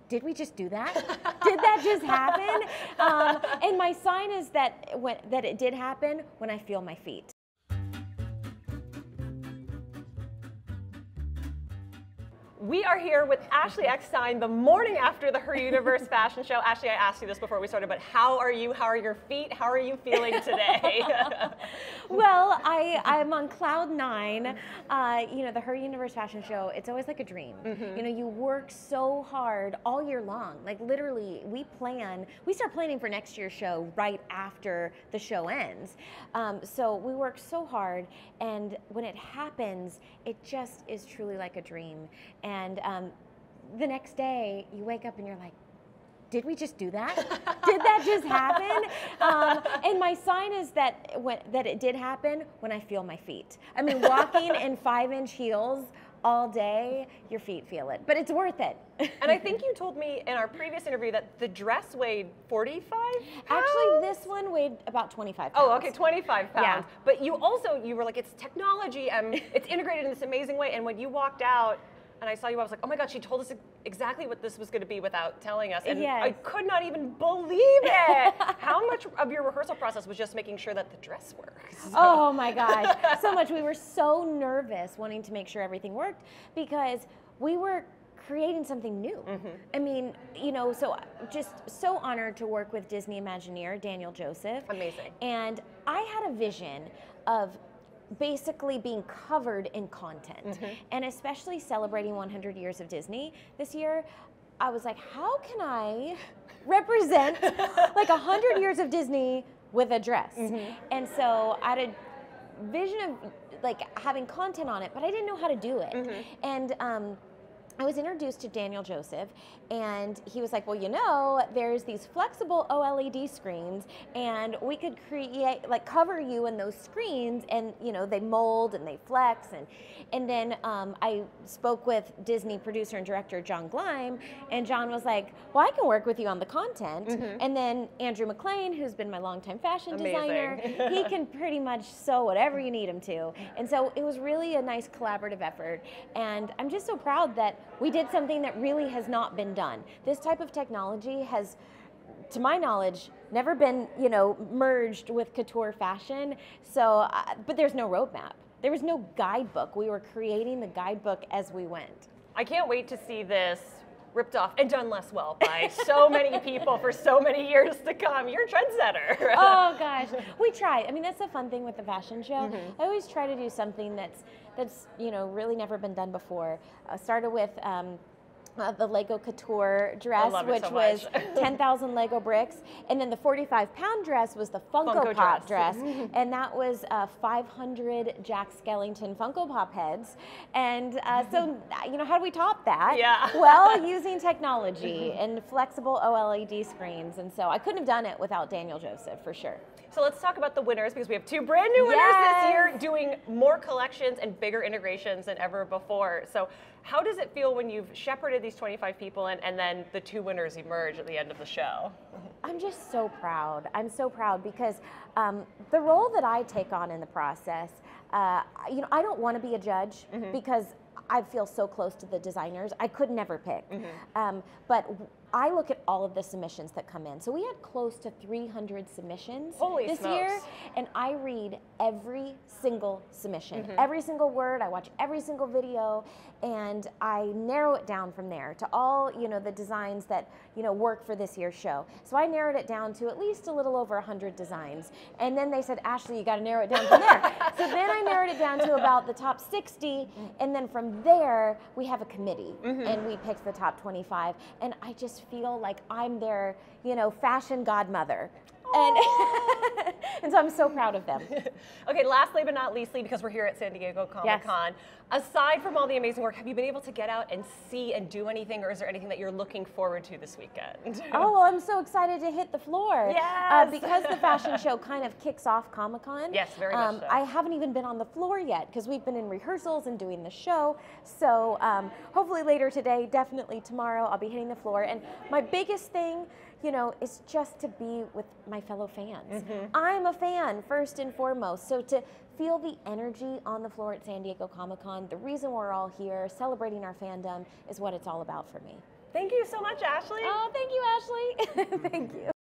did we just do that? Did that just happen? And my sign is that it did happen when I feel my feet. We are here with Ashley Eckstein the morning after the Her Universe fashion show. Ashley, I asked you this before we started, but how are you? How are your feet? How are you feeling today? Well, I'm on cloud 9. You know, the Her Universe fashion show, it's always like a dream. You know, you work so hard all year long. Like literally, we start planning for next year's show right after the show ends. So we work so hard, and when it happens, it just is truly like a dream. And the next day, you wake up and you're like, did we just do that? Did that just happen? And my sign is that it did happen when I feel my feet. I mean, walking in 5-inch heels all day, your feet feel it, but it's worth it. And I think you told me in our previous interview that the dress weighed 45 pounds? Actually, this one weighed about 25 pounds. Oh, okay, 25 pounds. Yeah. But you were like, it's technology, it's integrated in this amazing way, and when you walked out, and I saw you, I was like, oh my God, she told us exactly what this was going to be without telling us. And yes. I could not even believe it. How much of your rehearsal process was just making sure that the dress works? Oh my gosh, so much. We were so nervous wanting to make sure everything worked because we were creating something new. I mean, you know, so just so honored to work with Disney Imagineer, Daniel Joseph. Amazing. And I had a vision of basically being covered in content, and especially celebrating 100 years of Disney this year. I was like, how can I represent like 100 years of Disney with a dress? And so I had a vision of like having content on it, but I didn't know how to do it. And I was introduced to Daniel Joseph, and he was like, well, you know, there's these flexible OLED screens, and we could create, like, cover you in those screens, and, you know, they mold and they flex. And then I spoke with Disney producer and director John Gleim, and John was like, well, I can work with you on the content. And then Andrew McLean, who's been my longtime fashion designer, he can pretty much sew whatever you need him to. And so it was really a nice collaborative effort, and I'm just so proud that we did something that really has not been done. This type of technology has, to my knowledge, never been, you know, merged with couture fashion. So, but there's no roadmap. There was no guidebook. We were creating the guidebook as we went. I can't wait to see this ripped off and done less well by so many people for so many years to come. You're a trendsetter. Oh gosh, we try. I mean, that's the fun thing with the fashion show. I always try to do something that's you know, really never been done before. Started with the Lego Couture dress, which was 10,000 Lego bricks. And then the 45-pound dress was the Funko Pop dress. And that was 500 Jack Skellington Funko Pop heads. And so, you know, how do we top that? Yeah. Well, using technology and flexible OLED screens. And so I couldn't have done it without Daniel Joseph, for sure. So let's talk about the winners, because we have 2 brand new winners this year, doing more collections and bigger integrations than ever before. So how does it feel when you've shepherded these 25 people and then the 2 winners emerge at the end of the show? I'm just so proud. I'm so proud because the role that I take on in the process, you know, I don't want to be a judge because I feel so close to the designers. I could never pick. But I look at all of the submissions that come in. So we had close to 300 submissions this year, and I read every single submission, every single word. I watch every single video, and I narrow it down from there to all, you know, the designs that, you know, work for this year's show. So I narrowed it down to at least a little over 100 designs. And then they said, Ashley, you got to narrow it down from there. So then I narrowed it down to about the top 60, and then from there we have a committee, and we picked the top 25. And I just feel like I'm their, you know, fashion godmother. And, and so I'm so proud of them. Okay, lastly but not leastly, because we're here at San Diego Comic-Con, aside from all the amazing work, have you been able to get out and see and do anything, or is there anything that you're looking forward to this weekend? Oh, well, I'm so excited to hit the floor. Yes! Because the fashion show kind of kicks off Comic-Con. Yes, very much so. I haven't even been on the floor yet because we've been in rehearsals and doing the show. So hopefully later today, definitely tomorrow, I'll be hitting the floor. And my biggest thing, you know, is just to be with my fellow fans. I'm a fan first and foremost, so to feel the energy on the floor at San Diego Comic-Con, the reason we're all here celebrating our fandom is what it's all about for me. Thank you so much, Ashley. Oh, thank you, Ashley. Thank you.